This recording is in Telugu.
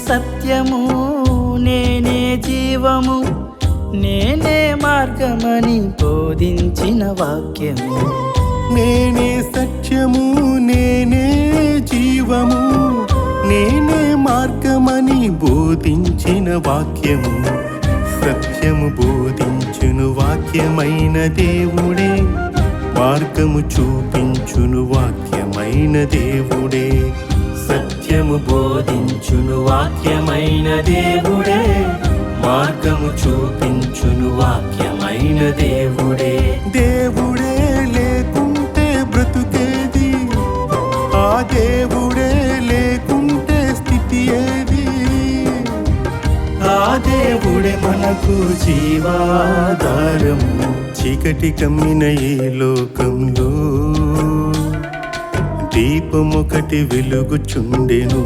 సత్యము, నేనే జీవము, నేనే మార్గమని బోధించిన వాక్యము. నేనే సత్యము, నేనే జీవము, నేనే మార్గమని బోధించిన వాక్యము. సత్యము బోధించును వాక్యమైన దేవుడే, మార్గము చూపించును వాక్యమైన దేవుడే. సత్యము బోధించును వాక్యమైన దేవుడే, మార్గము చూపించును వాక్యమైన దేవుడే. దేవుడే లేకుంటే బ్రతుకేది, ఆ దేవుడే లేకుంటే స్థితి ఏది? ఆ దేవుడే మనకు జీవాధారము. చీకటి కమ్మిన ఈ లోకంలో దీపమొకటి వెలుగుచుండెను.